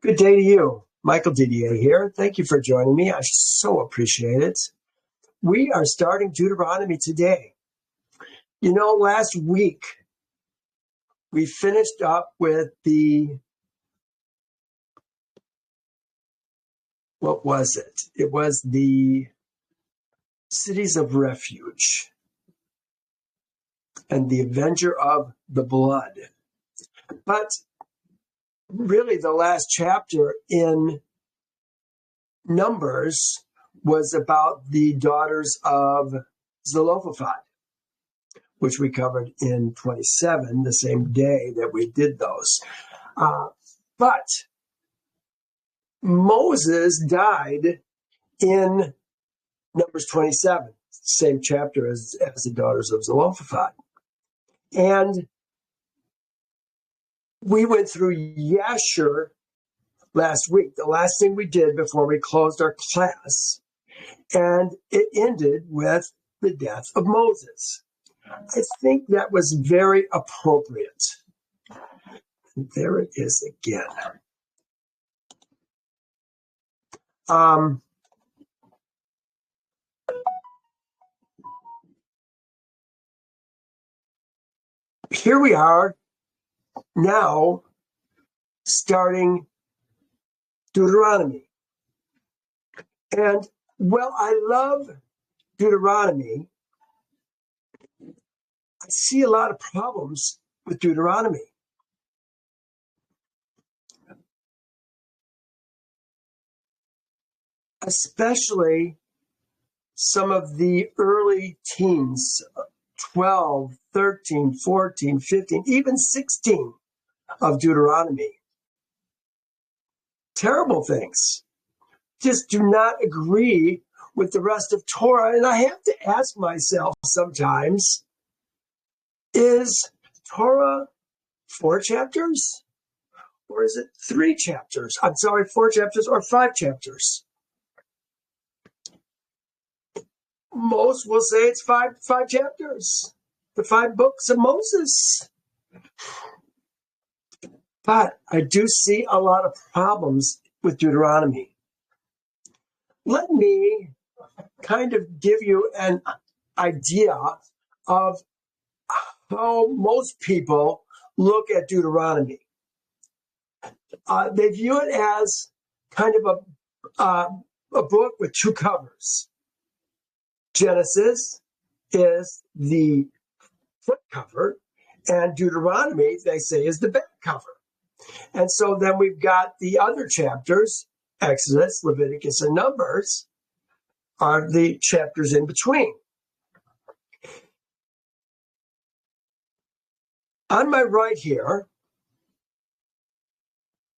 Good day to you. Michael Didier here. Thank you for joining me. I so appreciate it. We are starting Deuteronomy today. You know, last week we finished up with what was it? It was the cities of refuge and the avenger of the blood. But really the last chapter in Numbers was about the daughters of Zelophehad, which we covered in 27, the same day that we did those. But Moses died in Numbers 27, same chapter as the daughters of Zelophehad. And we went through Yashur last week, the last thing we did before we closed our class. And it ended with the death of Moses. I think that was very appropriate. And there it is again. Here we are now starting Deuteronomy. And well, I love Deuteronomy. I see a lot of problems with Deuteronomy. Especially some of the early teens, 12, 13, 14, 15, even 16 of Deuteronomy. Terrible things. Just do not agree with the rest of Torah. And I have to ask myself sometimes, is Torah 4 chapters? Or is it 3 chapters? I'm sorry, 4 chapters or 5 chapters? Most will say it's five chapters, the 5 books of Moses. But I do see a lot of problems with Deuteronomy. Let me kind of give you an idea of how most people look at Deuteronomy. They view it as kind of a book with 2 covers. Genesis is the front cover, and Deuteronomy, they say, is the back cover. And so then we've got the other chapters, Exodus, Leviticus, and Numbers, are the chapters in between. On my right here,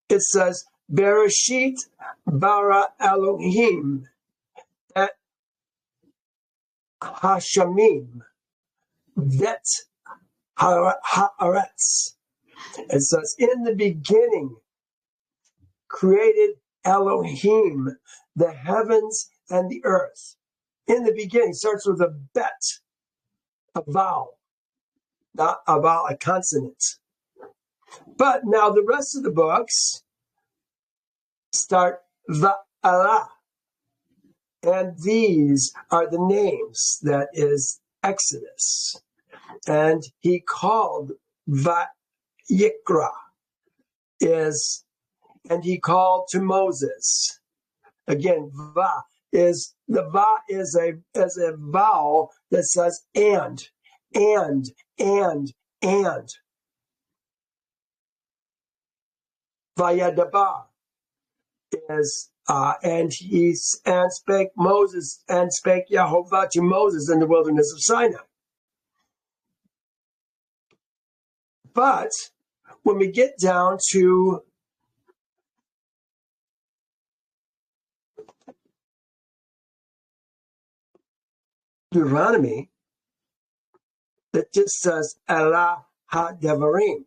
it says, Bereshit bara Elohim et Hashamim vet haaretz. It says, in the beginning created Elohim the heavens and the earth. In the beginning starts with a bet, a vowel, not a vowel, a consonant. But now the rest of the books start va'ala. And these are the names, that is Exodus. And he called Vayikra, and he called to Moses. Again, va is a vowel that says and. Vayadabar is and spake Moses and spake Yehovah to Moses in the wilderness of Sinai. But when we get down to Deuteronomy, it just says Allah hadavarim.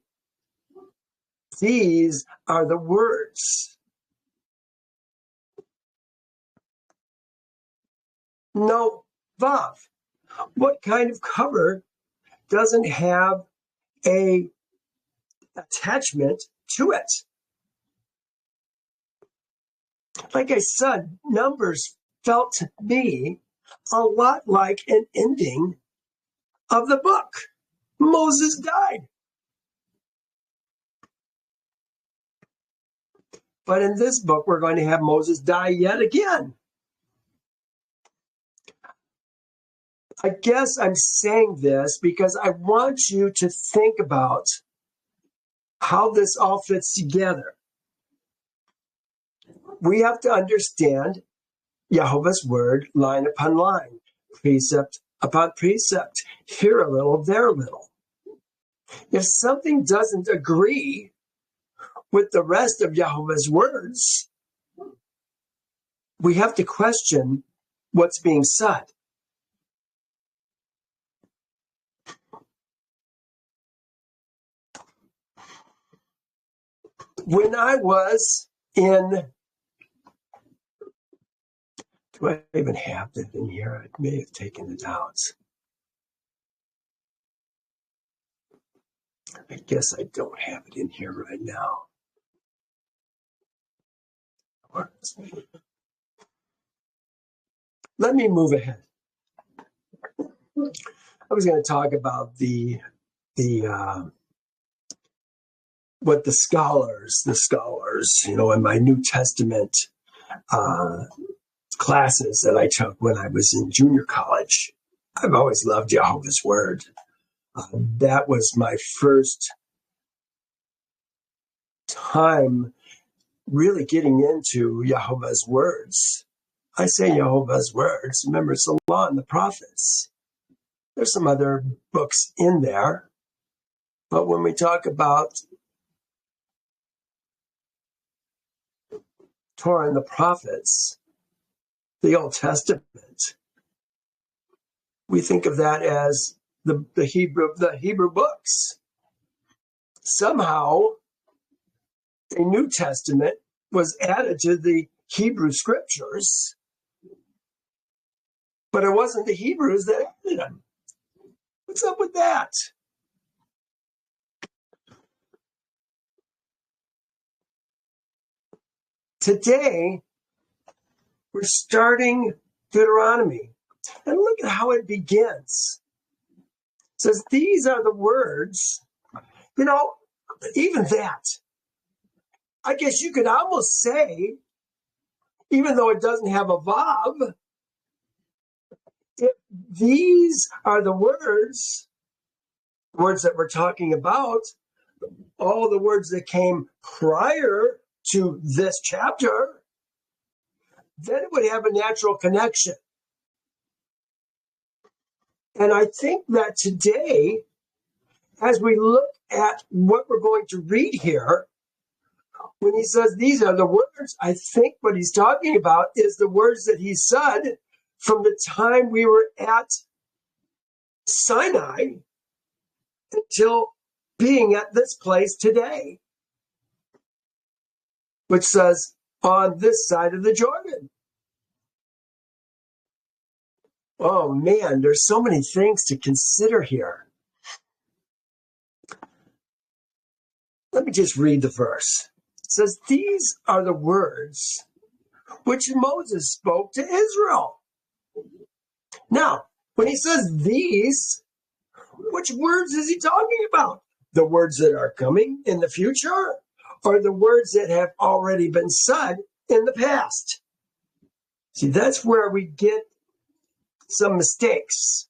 These are the words. No vav. What kind of cover doesn't have a attachment to it? Like I said, Numbers felt to me a lot like an ending of the book. Moses died. But in this book, we're going to have Moses die yet again. I guess I'm saying this because I want you to think about how this all fits together. We have to understand Yehovah's word line upon line, precept upon precept, here a little, there a little. If something doesn't agree with the rest of Yehovah's words, we have to question what's being said. When I was in, do I even have that in here? I may have taken it out. I guess I don't have it in here right now. Let me move ahead. I was going to talk about what the scholars, in my New Testament classes that I took when I was in junior college. I've always loved Yehovah's word. That was my first time really getting into Yehovah's words. I say Yehovah's words. Remember, it's the law and the prophets. There's some other books in there. But when we talk about Torah and the prophets, the Old Testament, we think of that as the Hebrew books. Somehow, a New Testament was added to the Hebrew scriptures, but it wasn't the Hebrews that added them. What's up with that? Today, we're starting Deuteronomy. And look at how it begins. It says, these are the words. Even that. I guess you could almost say, even though it doesn't have a vav, if these are the words that we're talking about, all the words that came prior to this chapter, then it would have a natural connection. And I think that today, as we look at what we're going to read here, when he says these are the words, I think what he's talking about is the words that he said from the time we were at Sinai until being at this place today, which says on this side of the Jordan. Oh man, there's so many things to consider here. Let me just read the verse. It says, these are the words which Moses spoke to Israel. Now, when he says these, which words is he talking about? The words that are coming in the future, or the words that have already been said in the past? See, that's where we get some mistakes.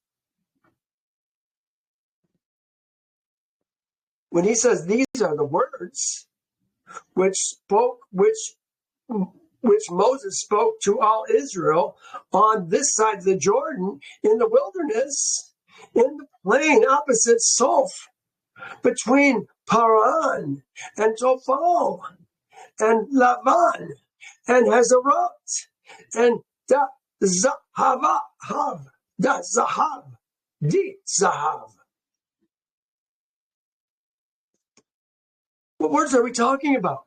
When he says these are the words which Moses spoke to all Israel on this side of the Jordan in the wilderness, in the plain opposite Suph, between Paran and Tophel, and Lavan, and Hazeroth, and Di-zahav, Di-zahav. What words are we talking about?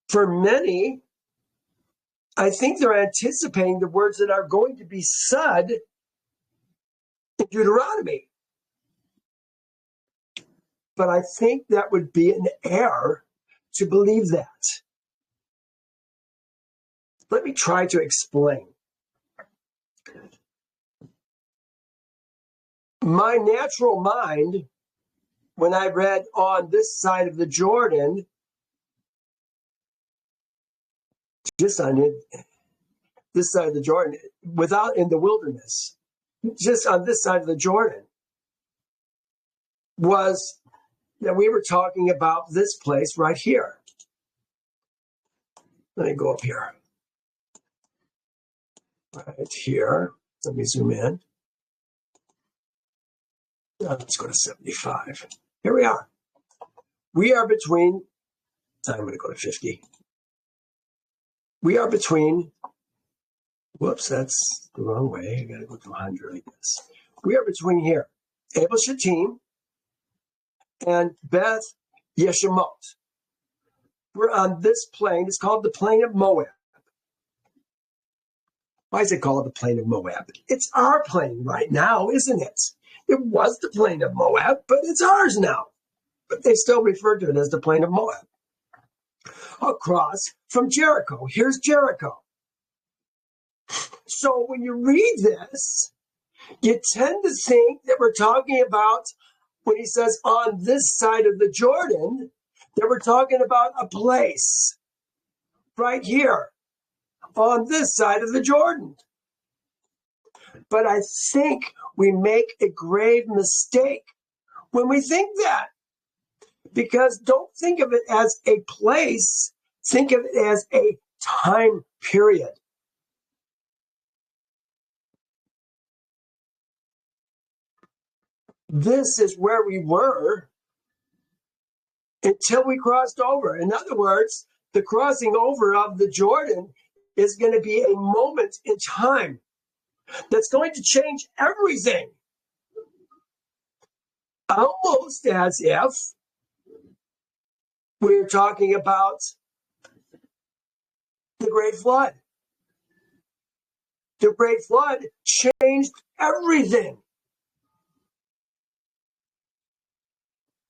For many, I think they're anticipating the words that are going to be said in Deuteronomy. But I think that would be an error to believe that. Let me try to explain. My natural mind, when I read on this side of the Jordan, just on it, this side of the Jordan, without in the wilderness, just on this side of the Jordan, was that we were talking about this place right here. Let me go up here. Right here. Let me zoom in. Let's go to 75. Here we are. We are between, I'm going to go to 50. We are between, whoops, that's the wrong way. I got to go to 100, I guess. We are between here, Abel Shittim and Beth Yeshimot. We're on this plain. It's called the plain of Moab. Why is it called the plain of Moab? It's our plain right now, isn't it? It was the plain of Moab, but it's ours now. But they still refer to it as the plain of Moab. Across from Jericho. Here's Jericho. So when you read this, you tend to think that we're talking about, when he says on this side of the Jordan, that we're talking about a place right here on this side of the Jordan. But I think we make a grave mistake when we think that. Because don't think of it as a place, think of it as a time period. This is where we were until we crossed over. In other words, the crossing over of the Jordan is going to be a moment in time that's going to change everything. Almost as if we're talking about the Great Flood. The Great Flood changed everything.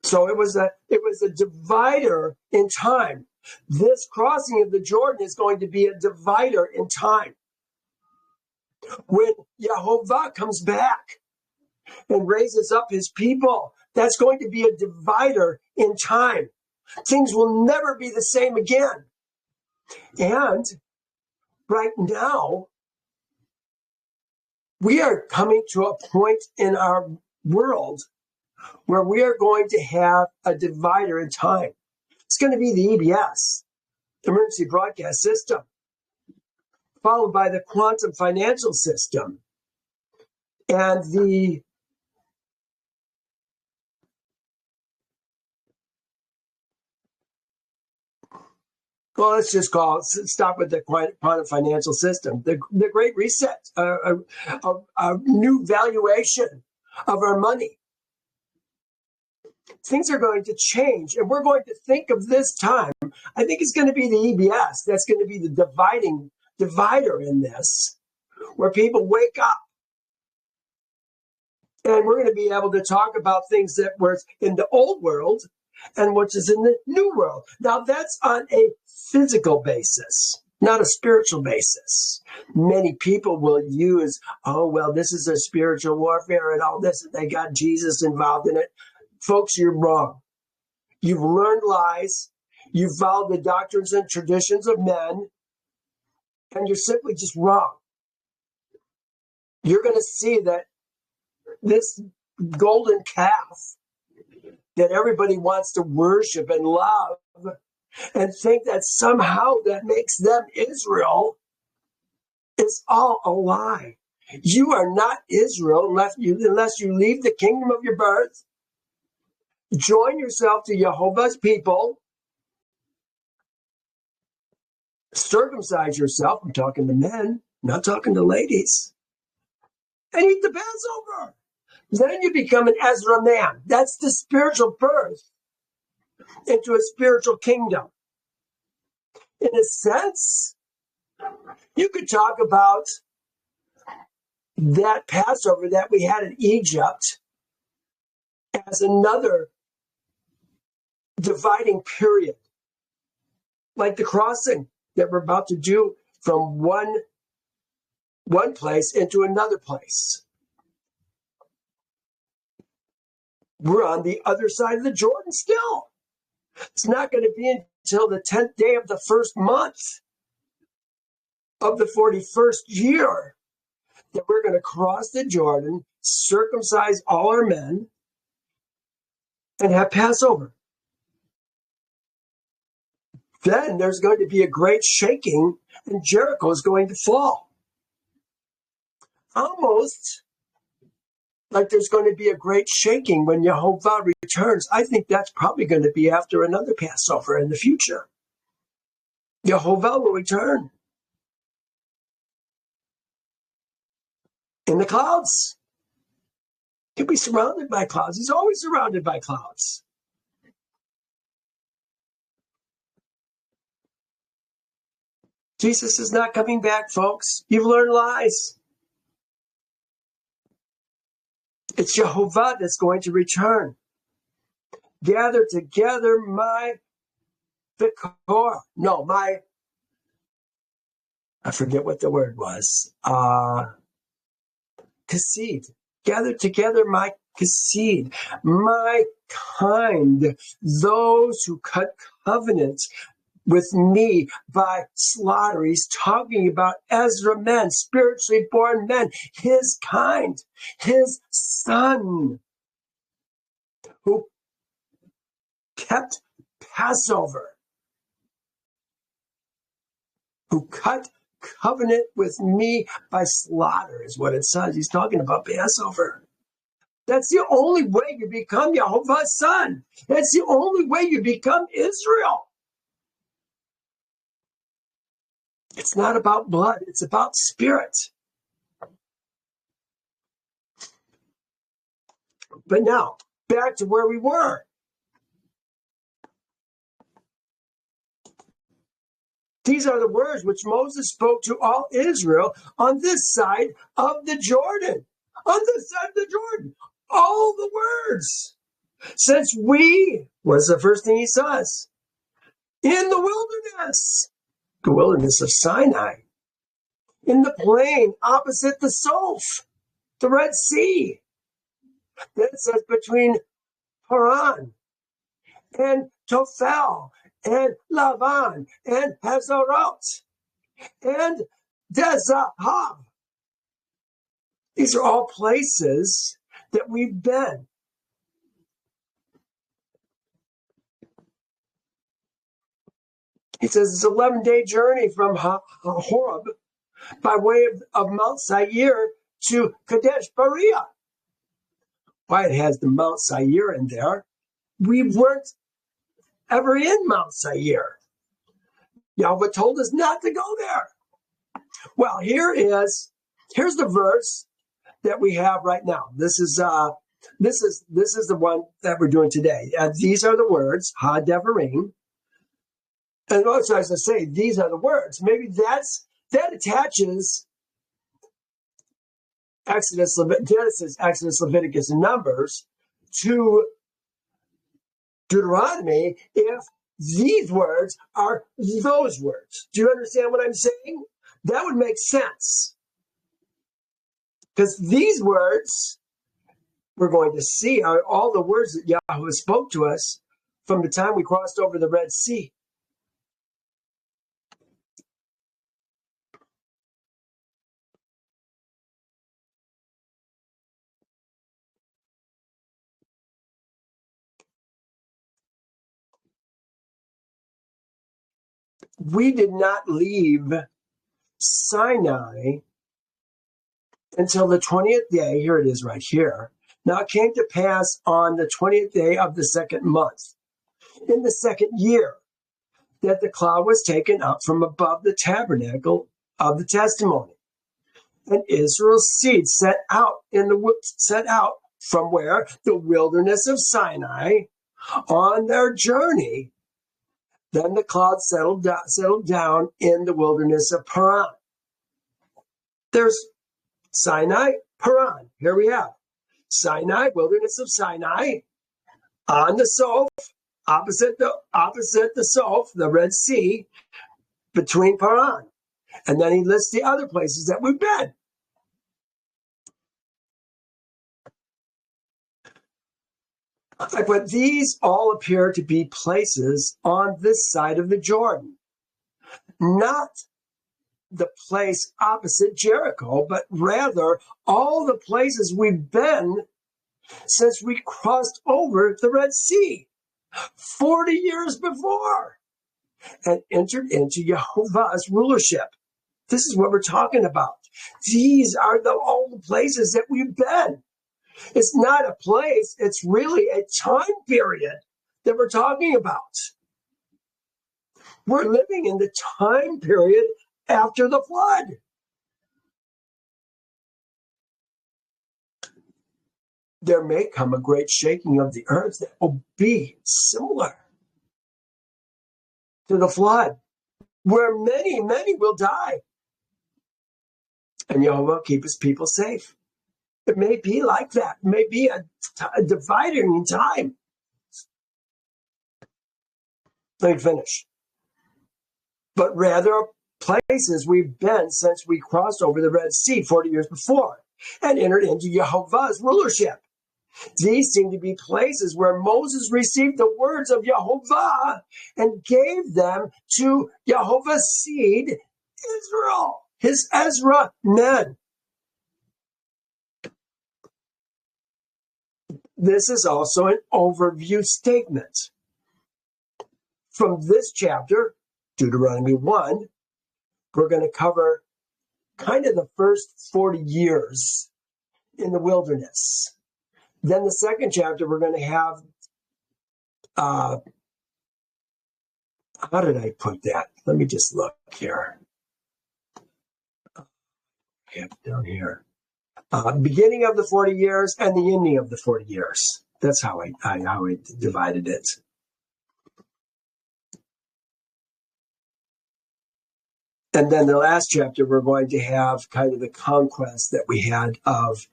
So it was a divider in time. This crossing of the Jordan is going to be a divider in time. When Yehovah comes back and raises up his people, that's going to be a divider in time. Things will never be the same again. And right now, we are coming to a point in our world where we are going to have a divider in time. It's going to be the EBS, Emergency Broadcast System, followed by the quantum financial system and the well, let's just stop with the quantum financial system. The Great Reset, a new valuation of our money. Things are going to change, and we're going to think of this time. I think it's going to be the EBS. That's going to be the divider in this, where people wake up. And we're going to be able to talk about things that were in the old world and which is in the new world. Now, that's on a physical basis, not a spiritual basis. Many people will use, oh, well, this is a spiritual warfare and all this, and they got Jesus involved in it. Folks, you're wrong. You've learned lies. You've followed the doctrines and traditions of men, and you're simply just wrong. You're going to see that this golden calf that everybody wants to worship and love and think that somehow that makes them Israel is all a lie. You are not Israel unless you leave the kingdom of your birth, join yourself to Yehovah's people, circumcise yourself. I'm talking to men, not talking to ladies, and eat the Passover. Then you become an Ezra man. That's the spiritual birth into a spiritual kingdom. In a sense, you could talk about that Passover that we had in Egypt as another dividing period. like the crossing that we're about to do from one place into another place. We're on the other side of the Jordan still. It's not going to be until the 10th day of the first month of the 41st year that we're going to cross the Jordan, circumcise all our men, and have Passover. Then there's going to be a great shaking, and Jericho is going to fall. Almost like there's going to be a great shaking when Yehovah returns. I think that's probably going to be after another Passover in the future. Yehovah will return in the clouds. He'll be surrounded by clouds. He's always surrounded by clouds. Jesus is not coming back, folks. You've learned lies. It's Yehovah that's going to return. Gather together my Vikor. No, I forget what the word was. Kasid. Gather together my Kasid, my kind, those who cut covenant with me by slaughter. He's talking about Ezra men, spiritually born men, his kind, his son, who kept Passover, who cut covenant with me by slaughter, is what it says. He's talking about Passover. That's the only way you become Yehovah's son. That's the only way you become Israel. It's not about blood. It's about spirit. But now, back to where we were. These are the words which Moses spoke to all Israel on this side of the Jordan. On this side of the Jordan. All the words. Since what's the first thing he says? In the wilderness of Sinai. In the plain opposite the Suph, the Red Sea. Then it says between Paran and Tophel and Lavan and Hazeroth and Di-zahav. These are all places that we've been. He says it's an 11-day journey from Horeb by way of Mount Seir to Kadesh Barnea. Why it has the Mount Seir in there? We weren't ever in Mount Seir. Yehovah told us not to go there. Well, here's the verse that we have right now. This is the one that we're doing today. These are the words, hadavarim. And also, as I say, these are the words. Maybe that attaches Genesis, Exodus, Leviticus, and Numbers to Deuteronomy if these words are those words. Do you understand what I'm saying? That would make sense. Because these words, we're going to see, are all the words that Yahweh spoke to us from the time we crossed over the Red Sea. We did not leave Sinai until the 20th day. Here it is right here. Now it came to pass on the 20th day of the second month, in the second year, that the cloud was taken up from above the tabernacle of the testimony. And Israel's seed set out from where? The wilderness of Sinai on their journey. Then the cloud settled down in the wilderness of Paran. There's Sinai, Paran. Here we have Sinai, wilderness of Sinai, on the Suph, opposite the Suph, the Red Sea, between Paran. And then he lists the other places that we've been. But these all appear to be places on this side of the Jordan, not the place opposite Jericho, but rather all the places we've been since we crossed over the Red Sea 40 years before and entered into Yehovah's rulership. This is what we're talking about. These are all the places that we've been. It's not a place, it's really a time period that we're talking about. We're living in the time period after the flood. There may come a great shaking of the earth that will be similar to the flood, where many, many will die. And Yehovah will keep his people safe. It may be like that. It may be a dividing time. Let me finish. But rather places we've been since we crossed over the Red Sea 40 years before and entered into Yehovah's rulership. These seem to be places where Moses received the words of Yehovah and gave them to Yehovah's seed, Israel, his Ezra men. This is also an overview statement. From this chapter, Deuteronomy 1, we're going to cover kind of the first 40 years in the wilderness. Then the second chapter, we're going to have, how did I put that? Let me just look here. Down here. Beginning of the 40 years and the ending of the 40 years. That's how I divided it. And then the last chapter, we're going to have kind of the conquest that we had of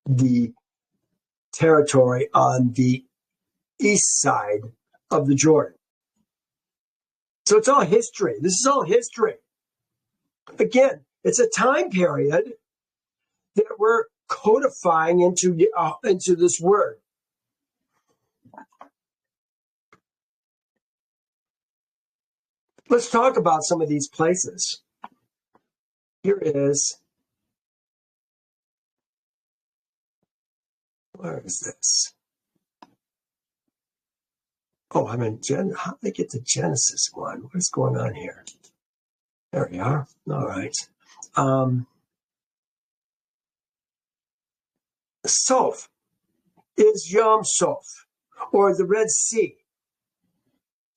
the territory on the east side of the Jordan. So it's all history. This is all history. Again, it's a time period that we're codifying into this word. Let's talk about some of these places. Here is, where is this? Oh, I'm in how did I get to Genesis 1? What's going on here? There we are. All right. Suph is Yom Suph, or the Red Sea.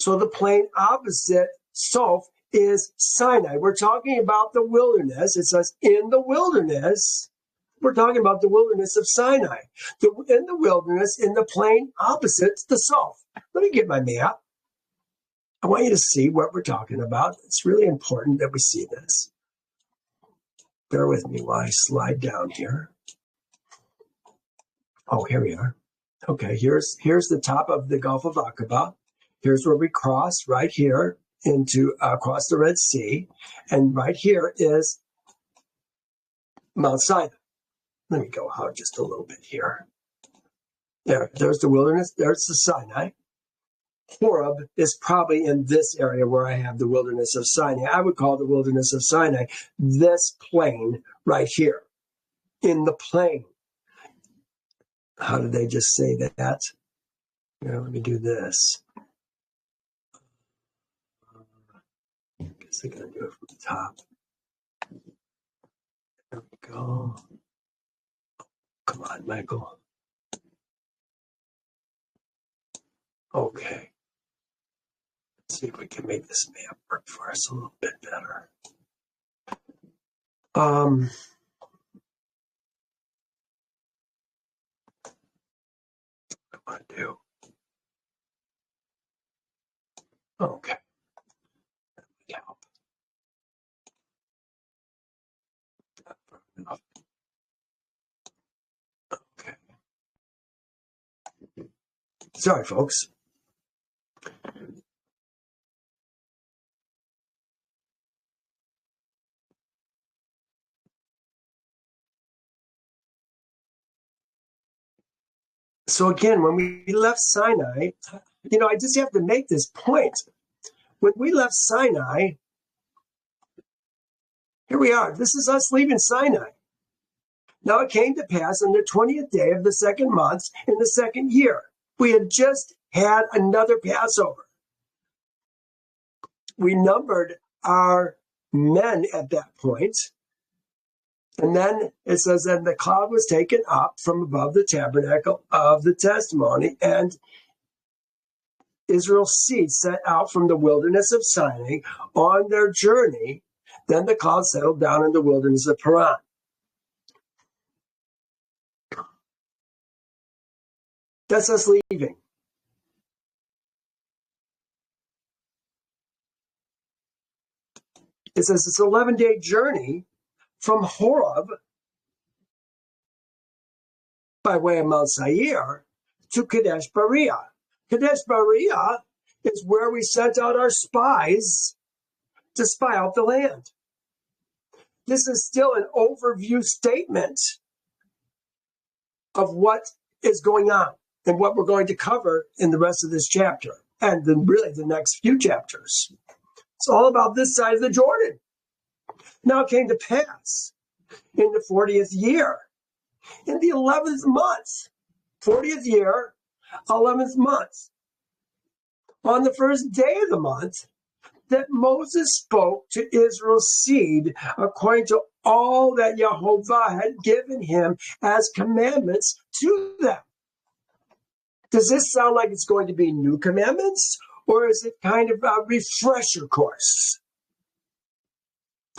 So the plain opposite Suph is Sinai. We're talking about the wilderness. It says in the wilderness. We're talking about the wilderness of Sinai. In the wilderness, in the plain opposite the Suph. Let me get my map. I want you to see what we're talking about. It's really important that we see this. Bear with me while I slide down here. Oh, here we are. Okay, here's the top of the Gulf of Aqaba. Here's where we cross right here into across the Red Sea, and right here is Mount Sinai. Let me go out just a little bit here. There's the wilderness. There's the Sinai. Horeb is probably in this area where I have the wilderness of Sinai. I would call the wilderness of Sinai this plain right here. In the plain. How did they just say that? Here, let me do this. I guess I gotta do it from the top. There we go. Come on, Michael. Okay. Let's see if we can make this map work for us a little bit better. What I want to do. Okay. Help. Okay. Sorry, folks. So again, when we left Sinai, I just have to make this point. When we left Sinai, here we are. This is us leaving Sinai. Now it came to pass on the 20th day of the second month in the second year. We had just had another Passover. We numbered our men at that point. And then it says that the cloud was taken up from above the tabernacle of the testimony, and Israel's seed set out from the wilderness of Sinai on their journey. Then the cloud settled down in the wilderness of Paran. That's us leaving. It says it's an 11-day journey from Horeb by way of Mount Seir to Kadesh Barnea. Kadesh Barnea is where we sent out our spies to spy out the land. This is still an overview statement of what is going on and what we're going to cover in the rest of this chapter and then really the next few chapters. It's all about this side of the Jordan. Now it came to pass in the 40th year, in the 11th month, 40th year, 11th month, on the first day of the month, that Moses spoke to Israel's seed according to all that Yehovah had given him as commandments to them. Does this sound like it's going to be new commandments, or is it kind of a refresher course?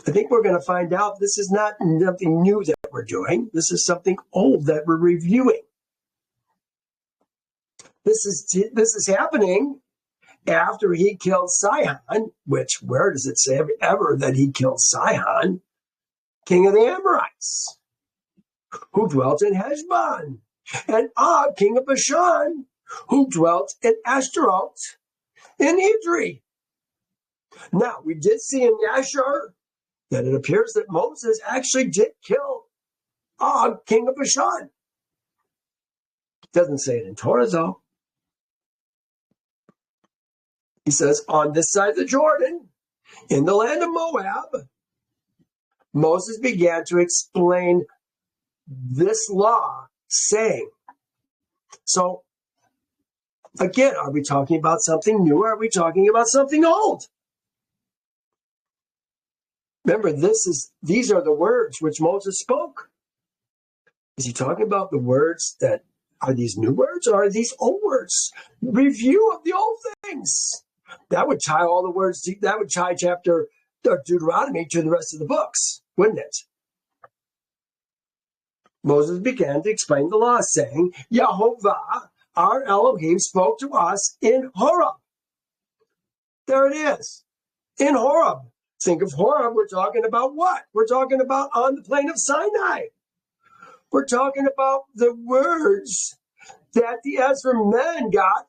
I think we're going to find out this is not nothing new that we're doing. This is something old that we're reviewing. This is happening after he killed Sihon, which, where does it say ever that he killed Sihon, king of the Amorites, who dwelt in Heshbon, and Og, king of Bashan, who dwelt in Ashtaroth, in Edrei. Now, we did see in Yashar that it appears that Moses actually did kill Og, king of Bashan. Doesn't say it in Torah, though. He says, on this side of the Jordan, in the land of Moab, Moses began to explain this law, saying, so, again, are we talking about something new, or are we talking about something old? Remember, these are the words which Moses spoke. Is he talking about the words that are these new words, or are these old words? Review of the old things. That would tie all the words, that would tie chapter Deuteronomy to the rest of the books, wouldn't it? Moses began to explain the law, saying, Yehovah, our Elohim, spoke to us in Horeb. There it is, in Horeb. Think of Horeb, we're talking about what? We're talking about on the plain of Sinai. We're talking about the words that the Ezra men got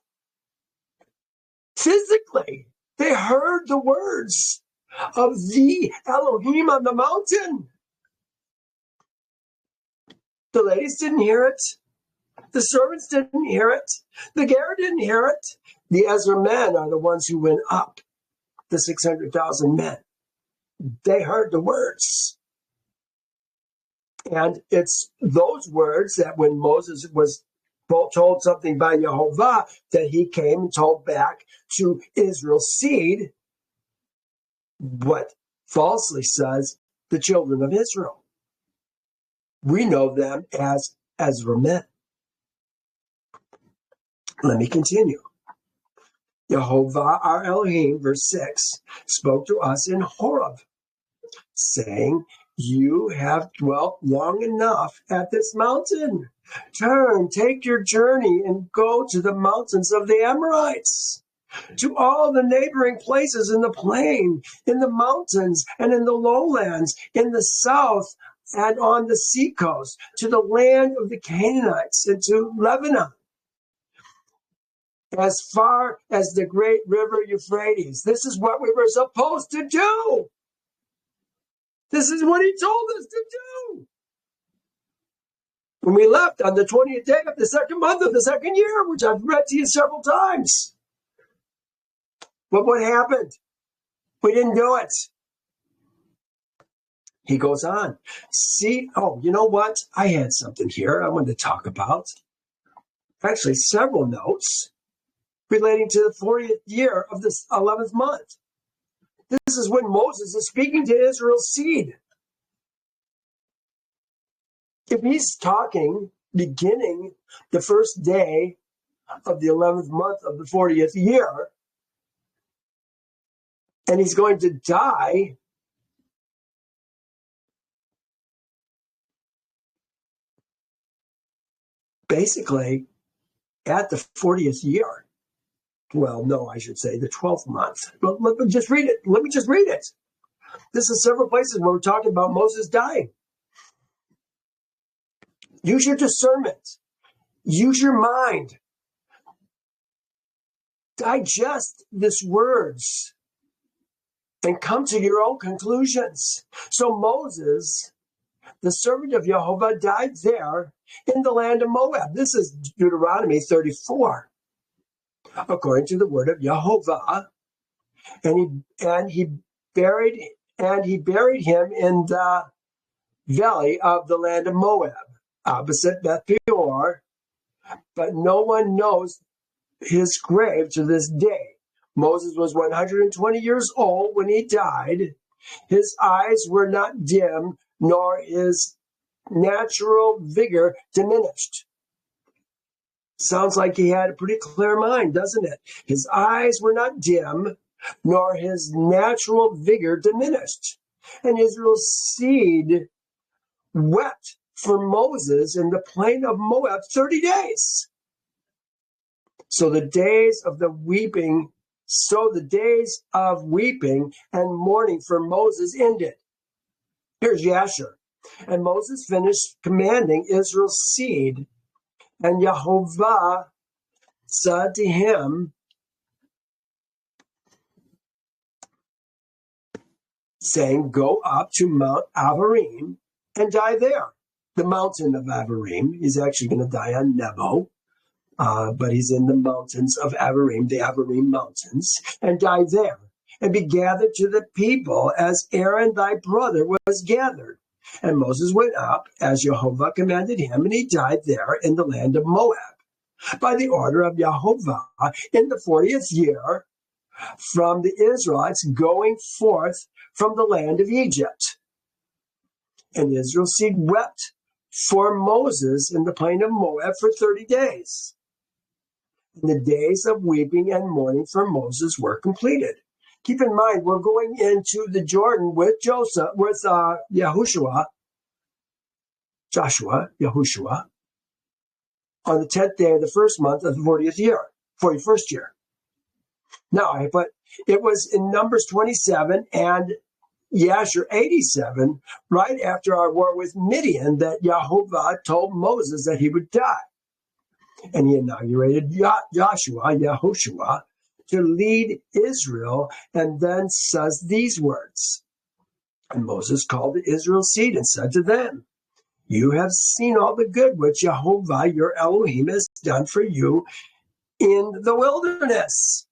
physically. They heard the words of the Elohim on the mountain. The ladies didn't hear it. The servants didn't hear it. The Ger didn't hear it. The Ezra men are the ones who went up, the 600,000 men. They heard the words. And it's those words that when Moses was told something by Yehovah, that he came and told back to Israel's seed what falsely says the children of Israel. We know them as Ezra men. Let me continue. Yehovah, our Elohim, verse 6, spoke to us in Horeb, saying, you have dwelt long enough at this mountain. Turn, take your journey, and go to the mountains of the Amorites, to all the neighboring places in the plain, in the mountains and in the lowlands, in the south and on the seacoast, to the land of the Canaanites and to Lebanon. as far as the great river Euphrates. This is what we were supposed to do. This is what he told us to do. When we left on the 20th day of the second month of the second year, which I've read to you several times. But what happened? We didn't do it. He goes on. See, you know what? I had something here I wanted to talk about. Actually, several notes relating to the 40th year of this 11th month. This is when Moses is speaking to Israel's seed. If he's talking beginning the first day of the 11th month of the 40th year, and he's going to die basically at the 40th year. Well, no, I should say the 12th month. But let me just read it. This is several places where we're talking about Moses dying. Use your discernment. Use your mind. Digest these words and come to your own conclusions. So Moses, the servant of Yehovah, died there in the land of Moab. This is Deuteronomy 34, according to the word of Yehovah. And he buried him in the valley of the land of Moab, opposite Beth Peor, but no one knows his grave to this day. Moses was 120 years old when he died. His eyes were not dim, nor his natural vigor diminished. Sounds like he had a pretty clear mind, doesn't it? His eyes were not dim, nor his natural vigor diminished. And Israel's seed wept for Moses in the plain of Moab 30 days. So the days of weeping and mourning for Moses ended. Here's Yasher. And Moses finished commanding Israel's seed, and Yehovah said to him, saying, go up to Mount Avarim and die there. The mountain of Avarim. He's actually going to die on Nebo, but he's in the mountains of Avarim, the Avarim mountains, and die there, and be gathered to the people as Aaron thy brother was gathered. And Moses went up as Yehovah commanded him, and he died there in the land of Moab, by the order of Yehovah, in the 40th year from the Israelites going forth from the land of Egypt. And Israel's seed wept for Moses in the plain of Moab for 30 days. And the days of weeping and mourning for Moses were completed. Keep in mind, we're going into the Jordon with Joshua, on the 10th day of the first month of the 41st year. Now, it was in Numbers 27 and Yasher 87, right after our war with Midian, that Yehovah told Moses that he would die. And he inaugurated Yehoshua, to lead Israel, and then says these words. And Moses called the Israel's seed and said to them, you have seen all the good which Yehovah your Elohim has done for you in the wilderness.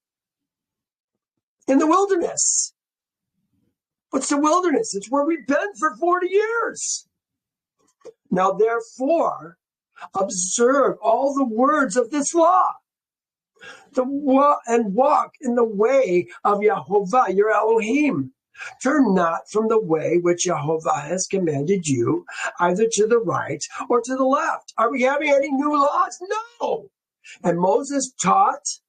In the wilderness. What's the wilderness? It's where we've been for 40 years. Now, therefore, observe all the words of this law, and walk in the way of Yehovah your Elohim. Turn not from the way which Yehovah has commanded you, either to the right or to the left. Are we having any new laws? No. And Moses taught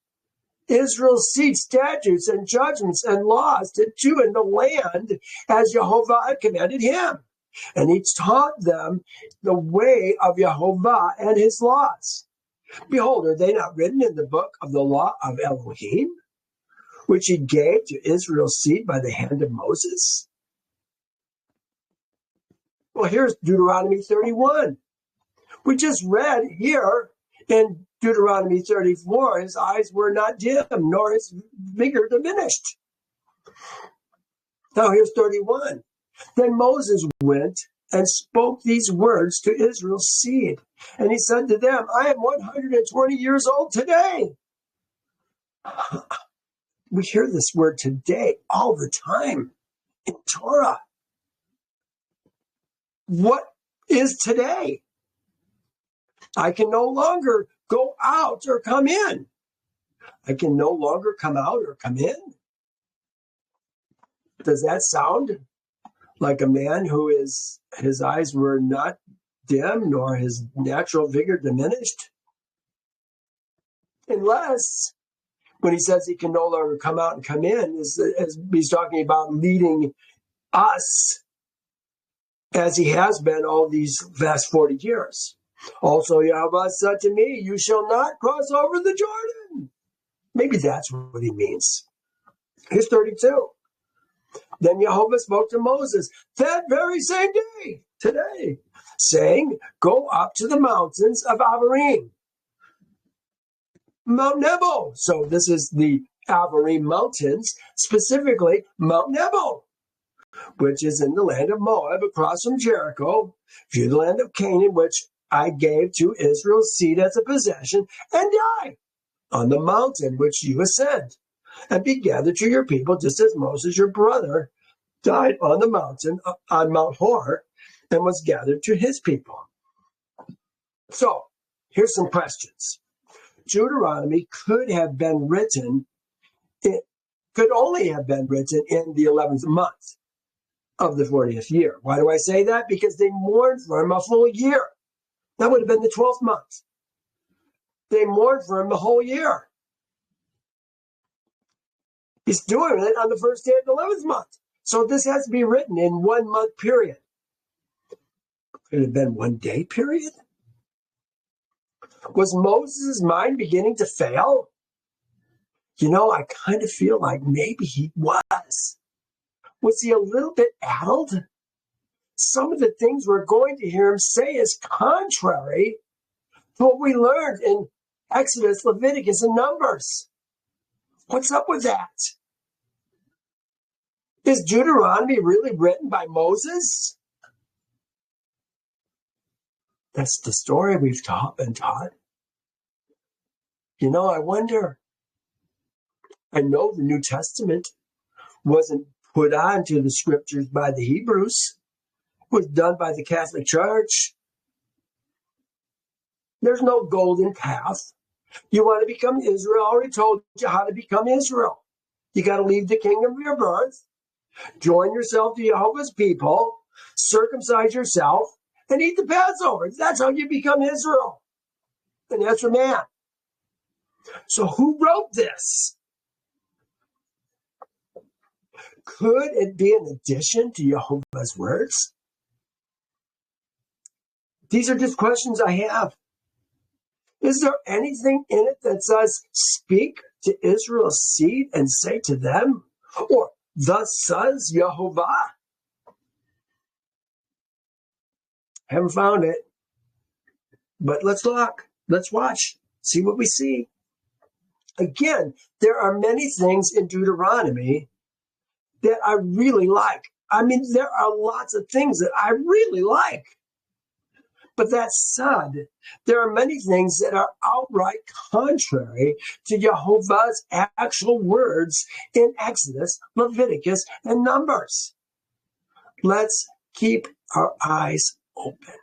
Israel's seed statutes and judgments and laws to do in the land as Yehovah had commanded him. And he taught them the way of Yehovah and his laws. Behold, are they not written in the book of the law of Elohim, which he gave to Israel's seed by the hand of Moses? Well, here's Deuteronomy 31. We just read here in Deuteronomy 34, his eyes were not dim, nor his vigor diminished. Now here's 31. Then Moses went and spoke these words to Israel's seed. And he said to them, I am 120 years old today. We hear this word today all the time in Torah. What is today? I can no longer go out or come in. I can no longer come out or come in. Does that sound like a man who his eyes were not dim nor his natural vigor diminished? Unless when he says he can no longer come out and come in, as he's talking about leading us as he has been all these last 40 years. Also, Yehovah said to me, you shall not cross over the Jordan. Maybe that's what he means. Here's 32. Then Yehovah spoke to Moses that very same day, today, saying, go up to the mountains of Avarim, Mount Nebo. So this is the Avarim mountains, specifically Mount Nebo, which is in the land of Moab across from Jericho, view the land of Canaan, which I gave to Israel's seed as a possession, and die on the mountain which you ascend, and be gathered to your people, just as Moses, your brother, died on the mountain, on Mount Hor, and was gathered to his people. So, here's some questions. Deuteronomy could only have been written in the 11th month of the 40th year. Why do I say that? Because they mourned for him a full year. That would have been the 12th month. They mourned for him the whole year. He's doing it on the first day of the 11th month. So this has to be written in 1 month period. Could it have been 1 day period? Was Moses' mind beginning to fail? I kind of feel like maybe he was. Was he a little bit addled? Some of the things we're going to hear him say is contrary to what we learned in Exodus, Leviticus, and Numbers. What's up with that? Is Deuteronomy really written by Moses? That's the story we've been taught. I wonder. I know the New Testament wasn't put onto the scriptures by the Hebrews. It was done by the Catholic Church. There's no golden path. You want to become Israel? I already told you how to become Israel. You got to leave the kingdom of your birth, join yourself to Yehovah's people, circumcise yourself, and eat the Passover. That's how you become Israel. And that's for man. So who wrote this? Could it be an addition to Yehovah's words? These are just questions I have. Is there anything in it that says, speak to Israel's seed and say to them, or thus says Yehovah? Haven't found it. But let's look. Let's watch. See what we see. Again, there are many things in Deuteronomy that I really like. There are lots of things that I really like. But that said, there are many things that are outright contrary to Yehovah's actual words in Exodus, Leviticus, and Numbers. Let's keep our eyes open.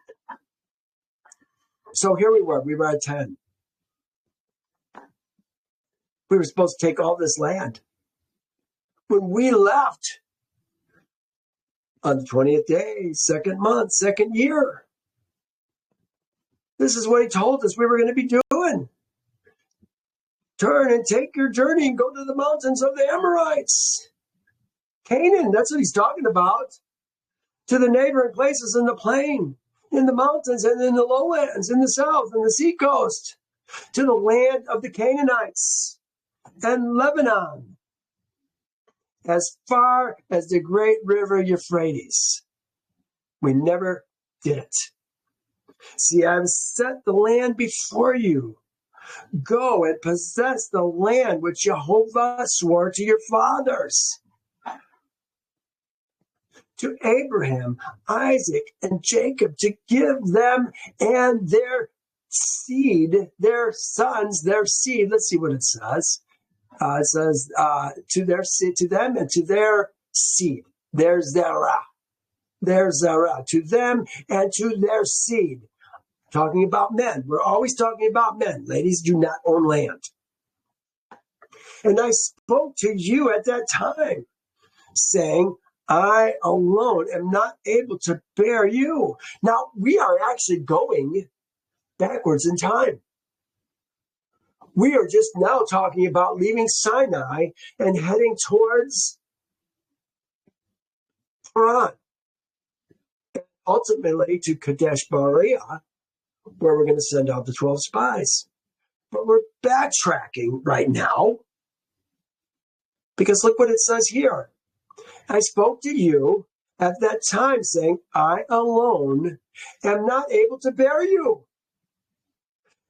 So here we were at 10. We were supposed to take all this land. When we left on the 20th day, 2nd month, 2nd year, this is what he told us we were going to be doing. Turn and take your journey and go to the mountains of the Amorites. Canaan, that's what he's talking about. To the neighboring places in the plain, in the mountains and in the lowlands, in the south and the seacoast, to the land of the Canaanites and Lebanon, as far as the great river Euphrates. We never did it. See, I've set the land before you, Go and possess the land which Yehovah swore to your fathers, to Abraham, Isaac, and Jacob, to give them and their seed, their sons, their seed. Let's see what it says. It says to their seed, to them and to their seed. There's Zerah. There's Zerah. To them and to their seed. Talking about men. We're always talking about men. Ladies do not own land. And I spoke to you at that time, saying, I alone am not able to bear you. Now, we are actually going backwards in time. We are just now talking about leaving Sinai and heading towards Paran, ultimately to Kadesh Barnea, where we're going to send out the 12 spies. But we're backtracking right now, because look what it says here. I spoke to you at that time, saying, I alone am not able to bear you.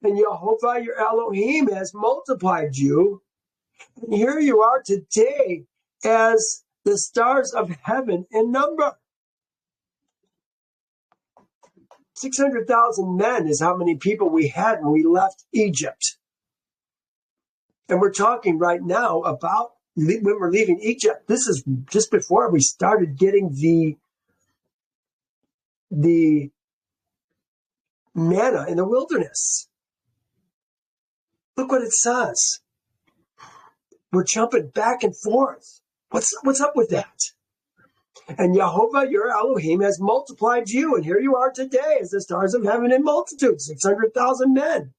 And Yehovah, your Elohim, has multiplied you. And here you are today as the stars of heaven in number. 600,000 men is how many people we had when we left Egypt. And we're talking right now about when we're leaving Egypt. This is just before we started getting the manna in the wilderness. Look what it says. We're jumping back and forth. What's up with that? And Yehovah, your Elohim, has multiplied you, and here you are today as the stars of heaven in multitude, 600,000 men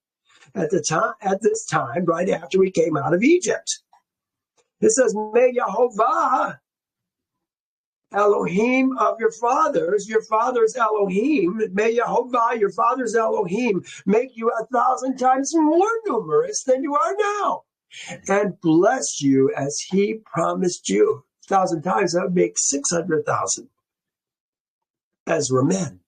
at this time, right after we came out of Egypt. It says, may Yehovah, Elohim of your fathers Elohim, may Yehovah, your father's Elohim, make you 1,000 times more numerous than you are now, and bless you as he promised you. 1,000 times, that would make 600,000 Ezra men.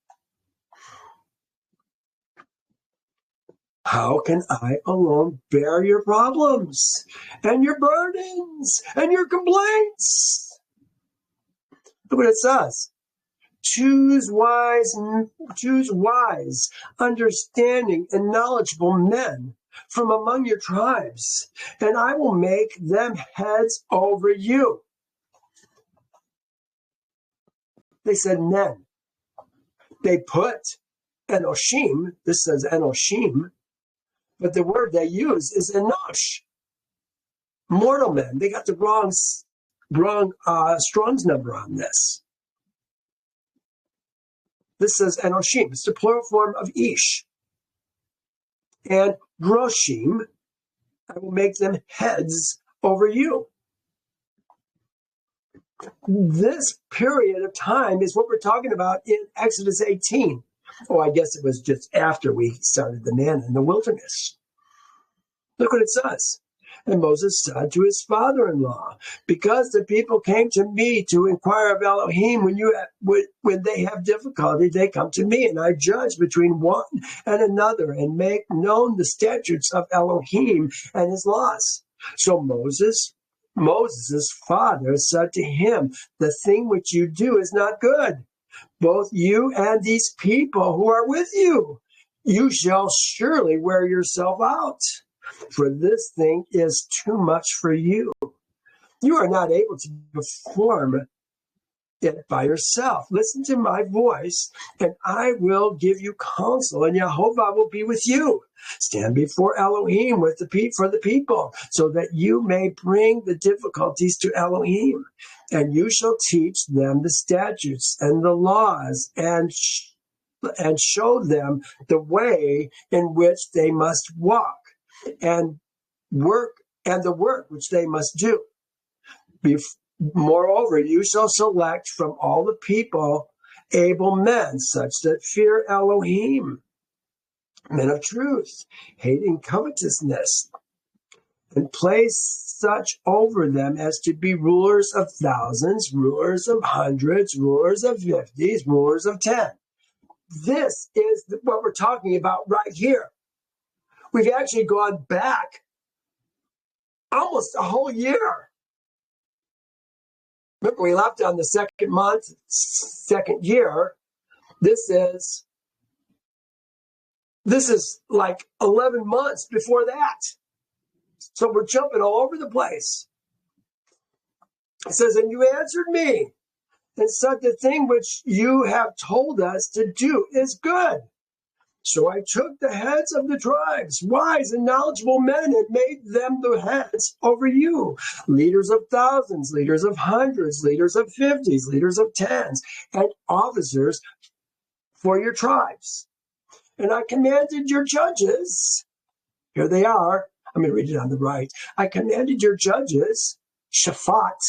How can I alone bear your problems and your burdens and your complaints? Look what it says. Choose wise, understanding, and knowledgeable men from among your tribes, and I will make them heads over you. They said men. They put Enoshim. This says Enoshim. But the word they use is Enosh. Mortal men. They got the wrong Strong's number on this. This says Enoshim. It's the plural form of Ish. And Roshim, I will make them heads over you. This period of time is what we're talking about in Exodus 18. Oh, I guess it was just after we started the manna in the wilderness. Look what it says. And Moses said to his father-in-law, because the people came to me to inquire of Elohim, when they have difficulty, they come to me, and I judge between one and another and make known the statutes of Elohim and his laws. So Moses' father said to him, the thing which you do is not good. Both you and these people who are with you, you shall surely wear yourself out. For this thing is too much for you. You are not able to perform it by yourself. Listen to my voice, and I will give you counsel, and Yehovah will be with you. Stand before Elohim for the people, so that you may bring the difficulties to Elohim. And you shall teach them the statutes and the laws, and show them the way in which they must walk, and the work which they must do. Moreover, you shall select from all the people able men, such that fear Elohim, men of truth, hating covetousness, and place such over them as to be rulers of thousands, rulers of hundreds, rulers of 50s, rulers of 10. This is what we're talking about right here. We've actually gone back almost a whole year. Remember, we left on the second month, second year. This is like 11 months before that. So we're jumping all over the place. It says, and you answered me and said, the thing which you have told us to do is good. So I took the heads of the tribes, wise and knowledgeable men, and made them the heads over you, leaders of thousands, leaders of hundreds, leaders of 50s, leaders of tens, and officers for your tribes. And I commanded your judges, here they are, I'm going to read it on the right. I commanded your judges, Shaphakim,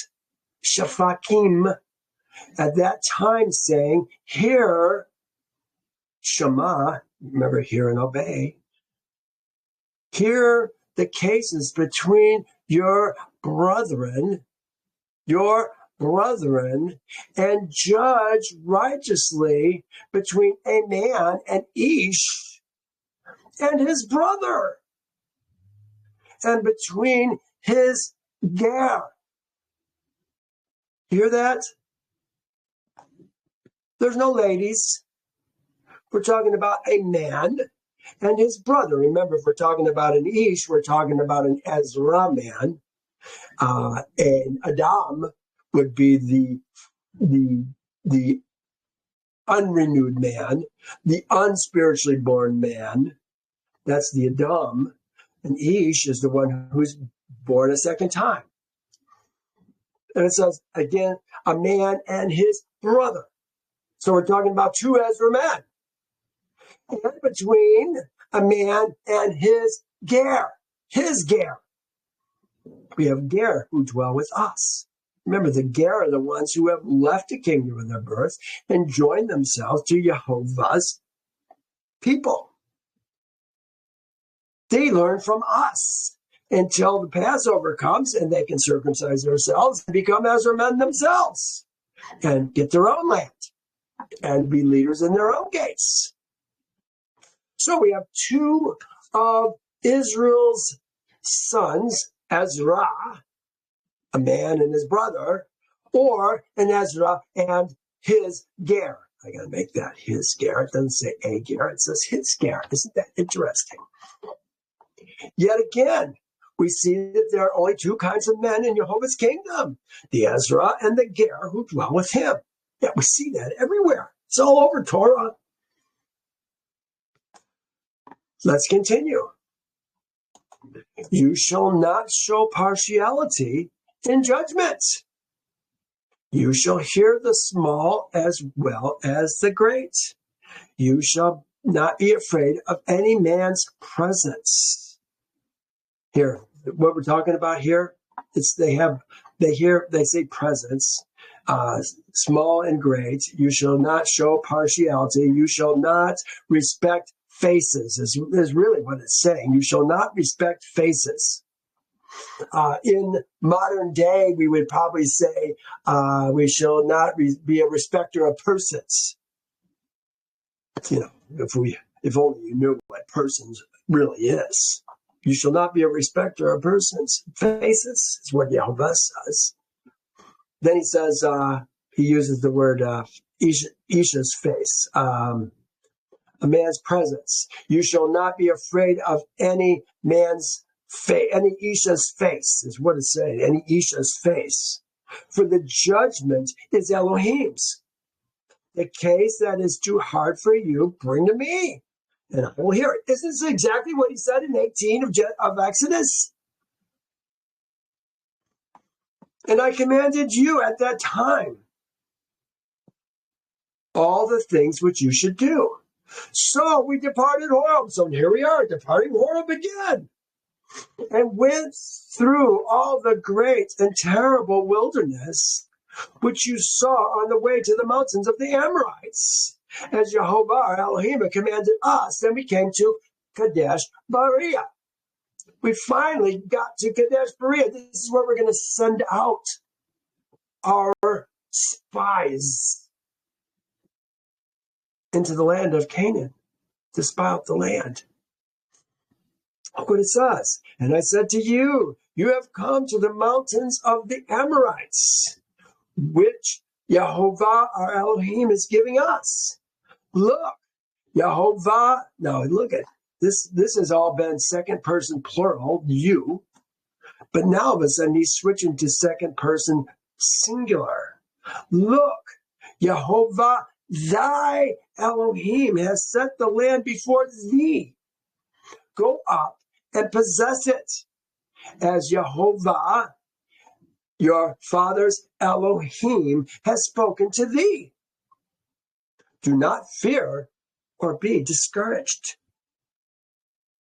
at that time, saying, hear, Shema, remember, hear and obey. Hear the cases between your brethren, and judge righteously between a man and Ish and his brother, and between his ger. Hear that? There's no ladies. We're talking about a man and his brother. Remember, if we're talking about an Ish, we're talking about an Ezra man. And Adam would be the unrenewed man, the unspiritually born man. That's the Adam. And Ish is the one who's born a second time. And it says, again, a man and his brother. So we're talking about two Ezra men. And between a man and his ger. We have ger who dwell with us. Remember, the ger are the ones who have left the kingdom of their birth and joined themselves to Yehovah's people. They learn from us until the Passover comes and they can circumcise themselves and become Ezra men themselves and get their own land and be leaders in their own gates. So we have two of Israel's sons, Ezra, a man and his brother, or an Ezra and his ger. I got to make that his ger. It doesn't say a ger. It says his ger. Isn't that interesting? Yet again, we see that there are only two kinds of men in Yehovah's kingdom, the Ezra and the ger who dwell with him. Yeah, we see that everywhere. It's all over Torah. Let's continue. You shall not show partiality in judgment. You shall hear the small as well as the great. You shall not be afraid of any man's presence. Here, what we're talking about here, they say presence, small and great. You shall not show partiality. You shall not respect faces is really what it's saying. You shall not respect faces. In modern day, we would probably say we shall not be a respecter of persons. If only you knew what persons really is. You shall not be a respecter of persons. Faces is what Yehovah says. Then he says, he uses the word Isha's face. A man's presence. You shall not be afraid of any man's face, any Isha's face, is what it's saying, any Isha's face. For the judgment is Elohim's. The case that is too hard for you, bring to me, and I will hear it. Isn't this exactly what he said in 18 of Exodus? And I commanded you at that time all the things which you should do. So we departed Horeb. So here we are, departing Horeb again. And went through all the great and terrible wilderness, which you saw on the way to the mountains of the Amorites, as Yehovah our Elohim commanded us. Then we came to Kadesh Barnea. We finally got to Kadesh Barnea. This is where we're going to send out our spies into the land of Canaan to spy out the land. Look what it says. And I said to you, you have come to the mountains of the Amorites, which Yehovah our Elohim is giving us. Look, Yehovah. Now look at this. This has all been second person plural, you. But now all of a sudden he's switching to second person singular. Look, Yehovah thy Elohim has set the land before thee. Go up and possess it, as Yehovah, your father's Elohim, has spoken to thee. Do not fear or be discouraged.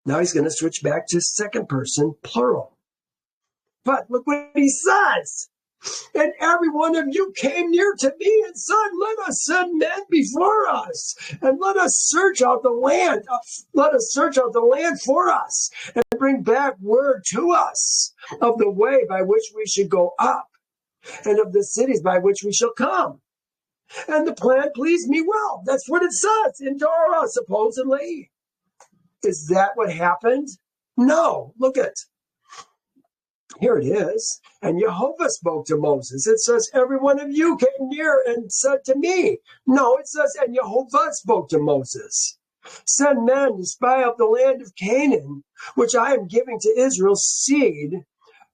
Now he's going to switch back to second person plural. But look what he says. And every one of you came near to me and said, let us send men before us, and let us search out the land. Let us search out the land for us, and bring back word to us of the way by which we should go up, and of the cities by which we shall come. And the plan pleased me well. That's what it says in Torah, supposedly. Is that what happened? No. Look at it. Here it is. And Yehovah spoke to Moses. It says, every one of you came near and said to me. No, it says, and Yehovah spoke to Moses. Send men to spy out the land of Canaan, which I am giving to Israel's seed.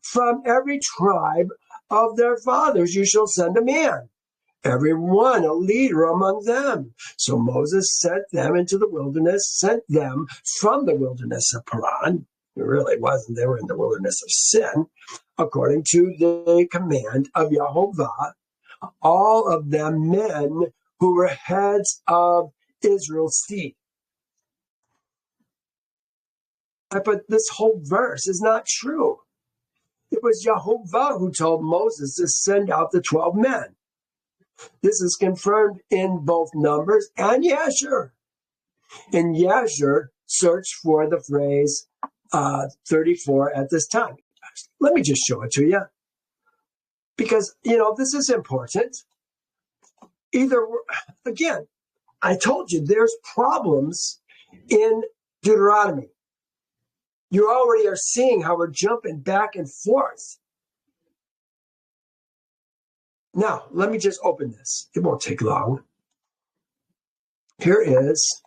From every tribe of their fathers you shall send a man, every one a leader among them. So Moses sent them into the wilderness, sent them from the wilderness of Paran. It really wasn't. They were in the wilderness of sin, according to the command of Yehovah, all of them men who were heads of Israel's seed. But this whole verse is not true. It was Yehovah who told Moses to send out the 12 men. This is confirmed in both Numbers and Yasher. In Yasher, search for the phrase 34 at this time. Let me just show it to you. Because, this is important. Again, I told you there's problems in Deuteronomy. You already are seeing how we're jumping back and forth. Now, let me just open this. It won't take long. Here is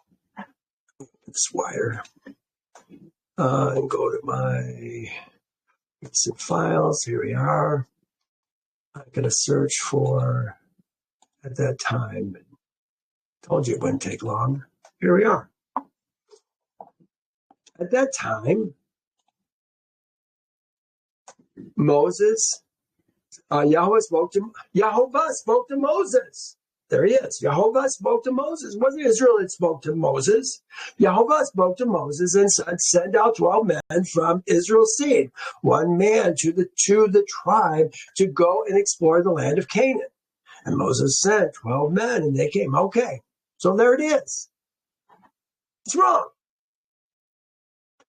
this wire. And go to my recent files. Here we are. I'm going to search for, at that time, told you it wouldn't take long. Here we are. At that time, Yehovah spoke to Moses. There he is. Yehovah spoke to Moses. It wasn't Israel that spoke to Moses. Yehovah spoke to Moses and said, send out 12 men from Israel's seed, one man to the tribe to go and explore the land of Canaan. And Moses sent 12 men and they came. Okay. So there it is. It's wrong.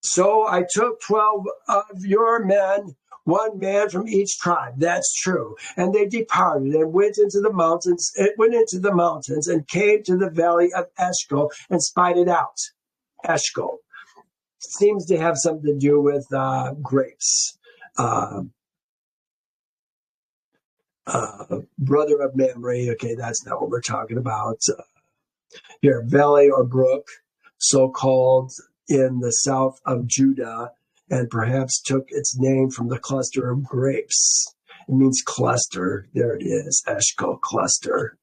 So I took 12 of your men, one man from each tribe. That's true. And they departed and went into the mountains and came to the valley of Eshcol and spied it out. Eshcol seems to have something to do with grapes. Brother of Mamre. Okay, that's not what we're talking about. Here, valley or brook, so-called in the south of Judah, and perhaps took its name from the cluster of grapes. It means cluster. There it is, Eshcol cluster.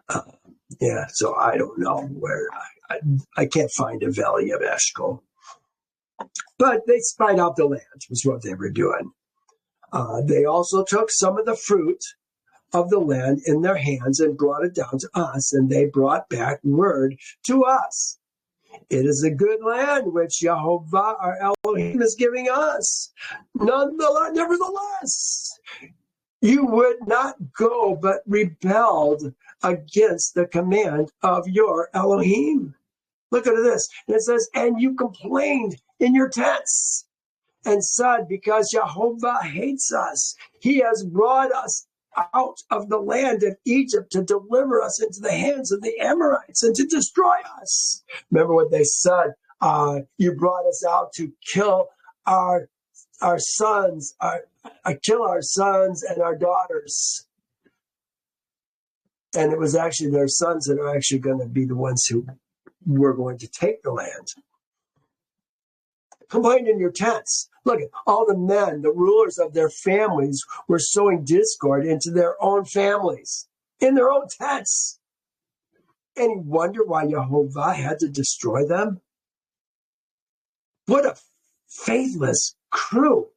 So I don't know where. I can't find a valley of Eshcol. But they spied out the land, was what they were doing. They also took some of the fruit of the land in their hands and brought it down to us, and they brought back word to us. It is a good land which Yehovah our Elohim is giving us. Nevertheless, you would not go, but rebelled against the command of your Elohim. Look at this. It says, and you complained in your tents and said, because Yehovah hates us, he has brought us out of the land of Egypt to deliver us into the hands of the Amorites and to destroy us. Remember what they said You brought us out to kill our sons, kill our sons and our daughters. And it was actually their sons that are actually going to be the ones who were going to take the land. Complained in your tents. Look at all the men, the rulers of their families, were sowing discord into their own families, in their own tents. Any wonder why Yehovah had to destroy them? What a faithless crew.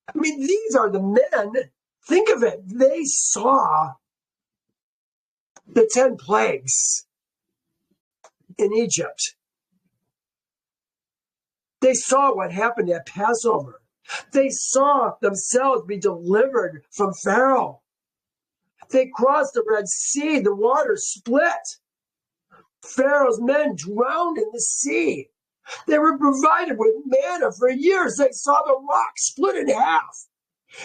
I mean, these are the men. Think of it. They saw the 10 plagues in Egypt. They saw what happened at Passover. They saw themselves be delivered from Pharaoh. They crossed the Red Sea. The water split. Pharaoh's men drowned in the sea. They were provided with manna for years. They saw the rock split in half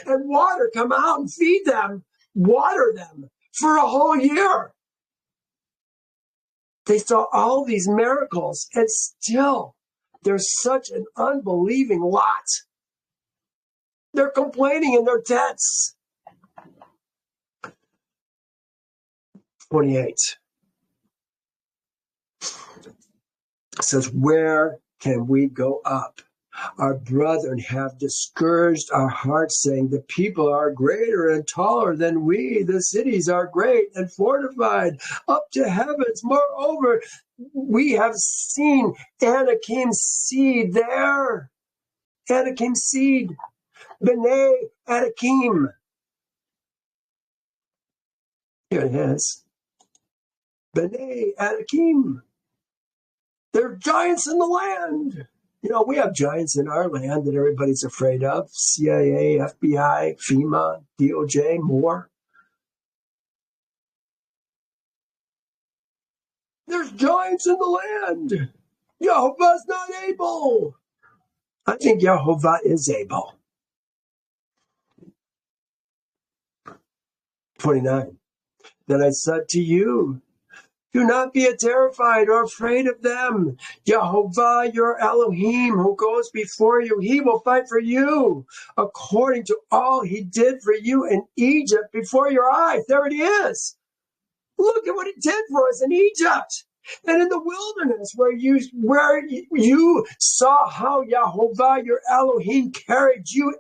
and water come out and feed them, water them for a whole year. They saw all these miracles, and still there's such an unbelieving lot. They're complaining in their tents. 28 says, where can we go up? Our brethren have discouraged our hearts, saying, the people are greater and taller than we. The cities are great and fortified up to heavens. Moreover, we have seen Anakim's seed there. Anakim's seed. B'nai Anakim. Here it is. B'nai Anakim. They're giants in the land. You know, we have giants in our land that everybody's afraid of. CIA, FBI, FEMA, DOJ, more. There's giants in the land. Yehovah's not able. I think Yehovah is able. 29. Then I said to you, do not be terrified or afraid of them. Yehovah, your Elohim, who goes before you, he will fight for you according to all he did for you in Egypt before your eyes. There it is. Look at what he did for us in Egypt and in the wilderness where you saw how Yehovah, your Elohim, carried you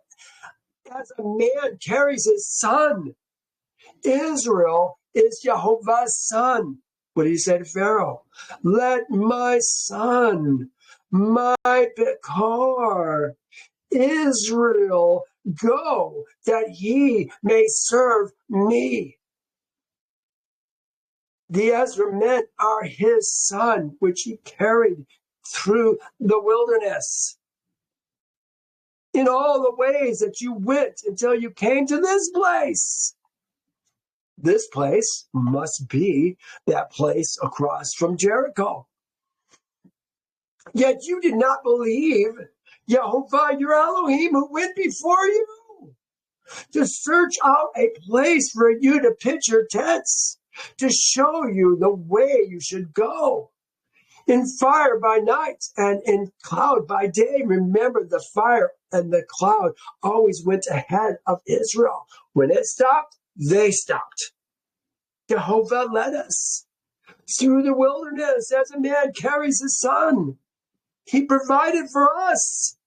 as a man carries his son. Israel is Yehovah's son. What did he say to Pharaoh? Let my son, my Bekor, Israel, go, that he may serve me. The Ezra men are his son, which he carried through the wilderness. In all the ways that you went until you came to this place. This place must be that place across from Jericho. Yet you did not believe Yehovah, your Elohim, who went before you to search out a place for you to pitch your tents, to show you the way you should go. In fire by night and in cloud by day. Remember, the fire and the cloud always went ahead of Israel. When it stopped, they stopped. Yehovah led us through the wilderness as a man carries his son. He provided for us.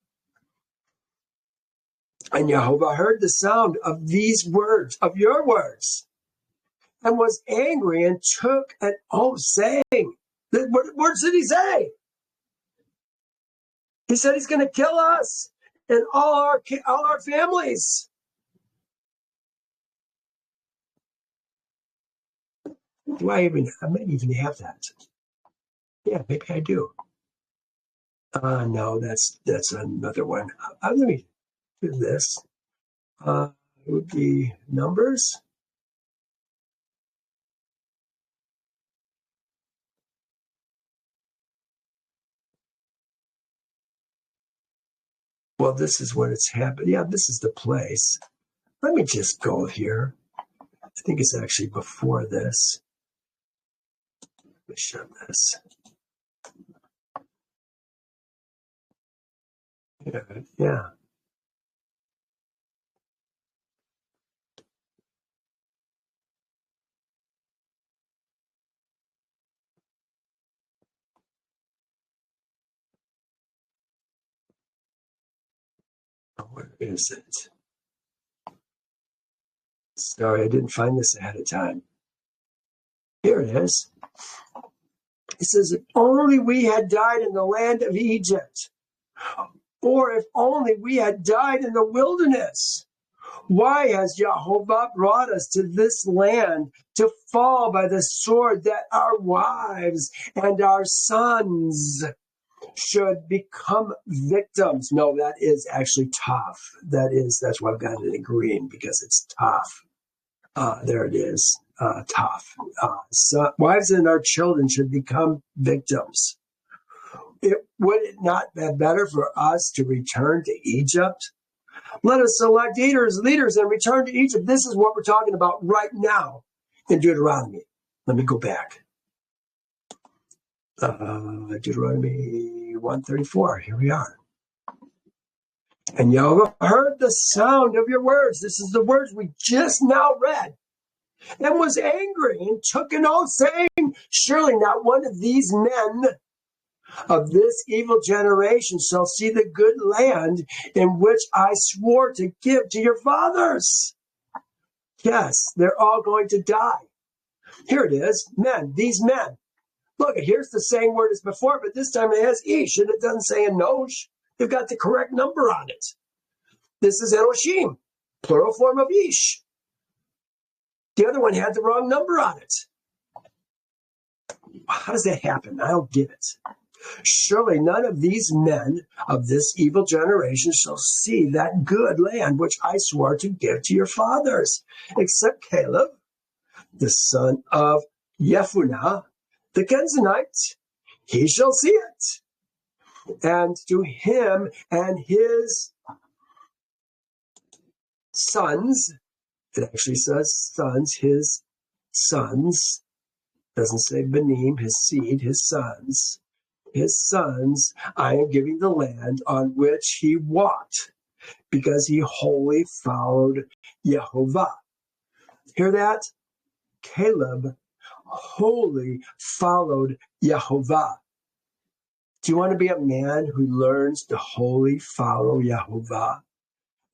And Yehovah heard the sound of these words, of your words, and was angry and took an oath, saying, what words did he say? He said he's going to kill us and all our families. I might even have that. Yeah, maybe I do. No, that's another one. Let me do this. It would be Numbers. Well, this is what it's happened. Yeah, this is the place. Let me just go here. I think it's actually before this. Let me show this. Yeah. Where is it? Sorry, I didn't find this ahead of time. Here it is. It says, if only we had died in the land of Egypt, or if only we had died in the wilderness. Why has Yehovah brought us to this land to fall by the sword, that our wives and our sons should become victims? No, that is actually tough. That's why I've got it in green, because it's tough. There it is. Tough. So wives and our children should become victims. Would it not be better for us to return to Egypt? Let us select leaders and return to Egypt. This is what we're talking about right now in Deuteronomy. Let me go back. Deuteronomy 134. Here we are. And Yehovah heard the sound of your words. This is the words we just now read. And was angry and took an oath, saying, surely not one of these men of this evil generation shall see the good land in which I swore to give to your fathers. Yes, they're all going to die. Here it is, men, these men. Look, here's the same word as before, but this time it has ish, and it doesn't say enosh. They've got the correct number on it. This is Elohim, plural form of ish. The other one had the wrong number on it. How does that happen? I don't get it. Surely none of these men of this evil generation shall see that good land which I swore to give to your fathers, except Caleb, the son of Jephunneh, the Kenizzite. He shall see it. And to him and his sons, it actually says sons, his sons, doesn't say benim, his seed, his sons, I am giving the land on which he walked, because he wholly followed Yehovah. Hear that? Caleb wholly followed Yehovah. Do you want to be a man who learns to wholly follow Yehovah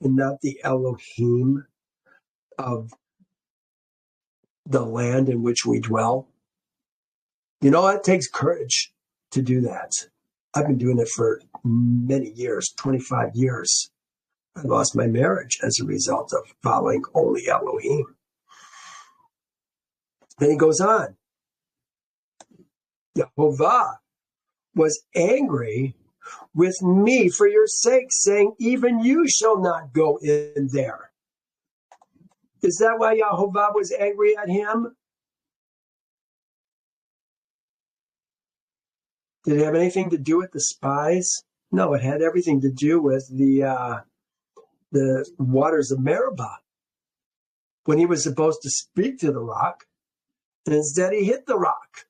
and not the Elohim of the land in which we dwell? You know, it takes courage to do that. I've been doing it for many years, 25 years. I lost my marriage as a result of following only Elohim. Then he goes on. Yehovah was angry with me for your sake, saying, even you shall not go in there. Is that why Yehovah was angry at him? Did it have anything to do with the spies? No, it had everything to do with the waters of Meribah, when he was supposed to speak to the rock, and instead he hit the rock.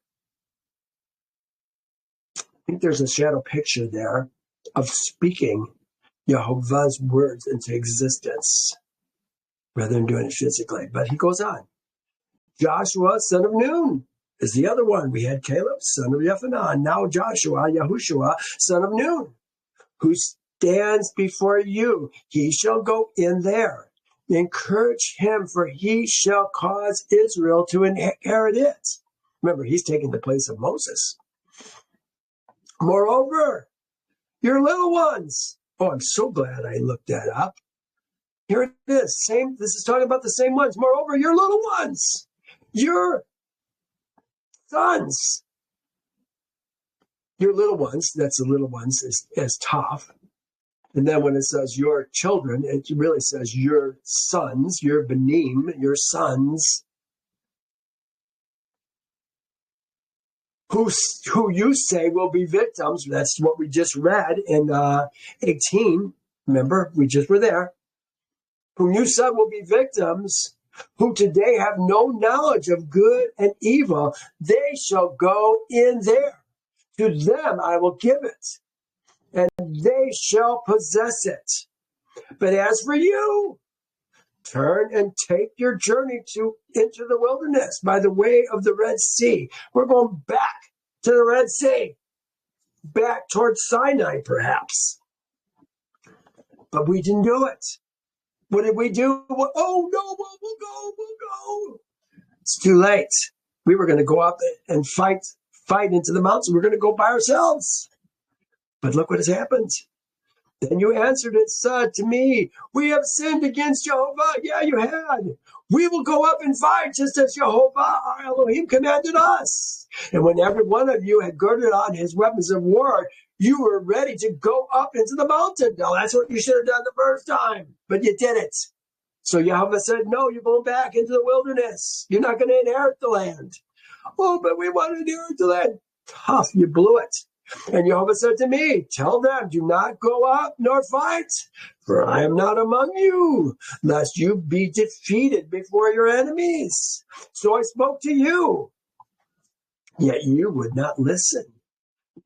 I think there's a shadow picture there of speaking Yehovah's words into existence rather than doing it physically. But he goes on. Joshua, son of Nun, is the other one. We had Caleb, son of Jephunneh, and now Joshua, Yahushua, son of Nun, who stands before you. He shall go in there. Encourage him, for he shall cause Israel to inherit it. Remember, he's taking the place of Moses. Moreover, your little ones. Oh, I'm so glad I looked that up. Here it is. This is talking about the same ones. Moreover, your little ones, your sons, your little ones, that's the little ones as Toph. And then when it says your children, it really says your sons, your benim, your sons, who you say will be victims. That's what we just read in 18. Remember, we just were there. Whom you said will be victims, who today have no knowledge of good and evil, they shall go in there. To them I will give it, and they shall possess it. But as for you, turn and take your journey into the wilderness by the way of the Red Sea. We're going back to the Red Sea, back towards Sinai, perhaps. But we didn't do it. What did we do? Oh, no, we'll go. It's too late. We were going to go up and fight into the mountains. We're going to go by ourselves. But look what has happened. Then you answered and said to me, we have sinned against Yehovah. Yeah, you had. We will go up and fight just as Yehovah, our Elohim, commanded us. And when every one of you had girded on his weapons of war, you were ready to go up into the mountain. Now, that's what you should have done the first time, but you didn't. So Yehovah said, no, you're going back into the wilderness. You're not going to inherit the land. Oh, but we want to inherit the land. Tough, you blew it. And Yehovah said to me, tell them, do not go up nor fight, for I am not among you, lest you be defeated before your enemies. So I spoke to you, yet you would not listen,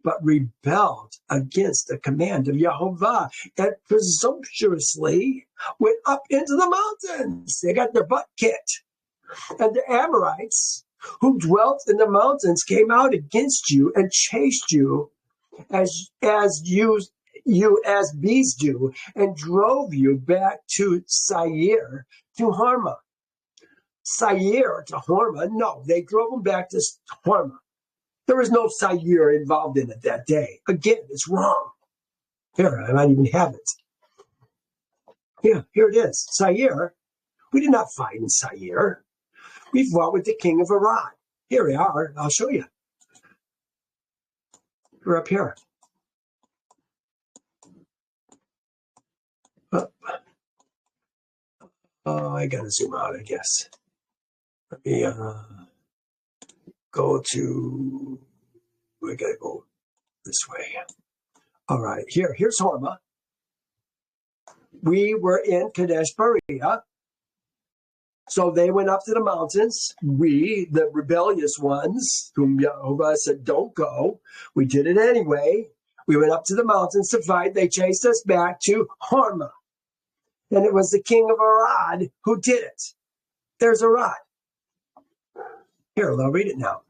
but rebelled against the command of Yehovah and presumptuously went up into the mountains. They got their butt kicked. And the Amorites who dwelt in the mountains came out against you and chased you as bees do, and drove you back to Seir, to Hormah. Seir to Hormah? No, they drove them back to Hormah. There was no Seir involved in it that day. Again, it's wrong. Here, I might even have it. Yeah, here it is. Seir. We did not fight in Seir. We fought with the king of Arad. Here we are. I'll show you. We're up here. Oh, I gotta zoom out, I guess. Let me go to. We gotta go this way. All right, here's Hormah. We were in Kadesh Barnea. So they went up to the mountains. We, the rebellious ones, whom Yehovah said, don't go. We did it anyway. We went up to the mountains to fight. They chased us back to Hormah. And it was the king of Arad who did it. There's Arad. Here, I'll read it now.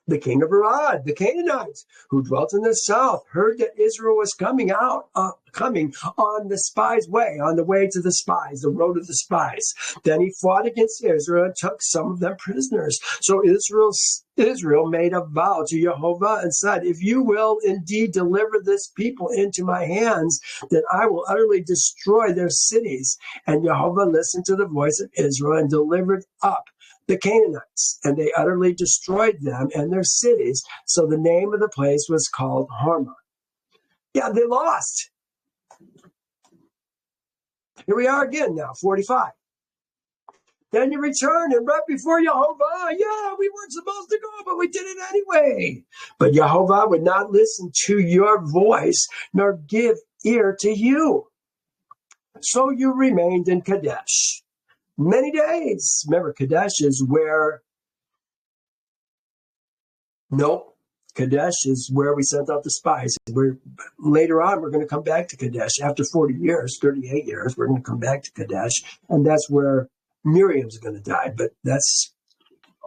The king of Arad, the Canaanites, who dwelt in the south, heard that Israel was coming on the spies' way, on the way to the spies, the road of the spies. Then he fought against Israel and took some of them prisoners. So Israel made a vow to Yehovah and said, if you will indeed deliver this people into my hands, then I will utterly destroy their cities. And Yehovah listened to the voice of Israel and delivered up the Canaanites, and they utterly destroyed them and their cities. So the name of the place was called Hormah. Yeah, they lost. Here we are again now, 45. Then you return and right before Yehovah, yeah, we weren't supposed to go, but we did it anyway. But Yehovah would not listen to your voice, nor give ear to you. So you remained in Kadesh many days. Remember, Kadesh is where we sent out the spies. Later on, we're going to come back to Kadesh. After 40 years, 38 years, we're going to come back to Kadesh. And that's where Miriam's going to die. But that's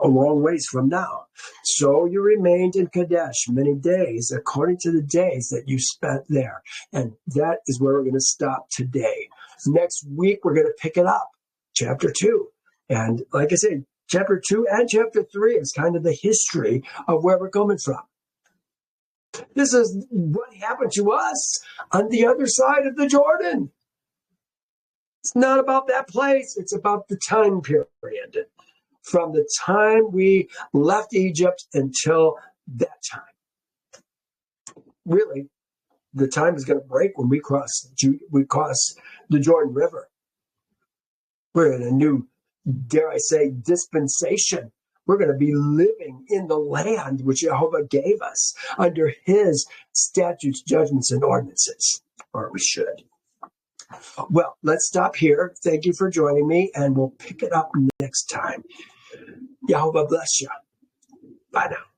a long ways from now. So you remained in Kadesh many days, according to the days that you spent there. And that is where we're going to stop today. Next week, we're going to pick it up. Chapter 2. And like I said, chapter 2 and chapter 3 is kind of the history of where we're coming from. This is what happened to us on the other side of the Jordan. It's not about that place. It's about the time period. From the time we left Egypt until that time. Really, the time is going to break when we cross the Jordan River. We're in a new, dare I say, dispensation. We're going to be living in the land which Yehovah gave us under his statutes, judgments, and ordinances. Or we should. Well, let's stop here. Thank you for joining me, and we'll pick it up next time. Yehovah bless you. Bye now.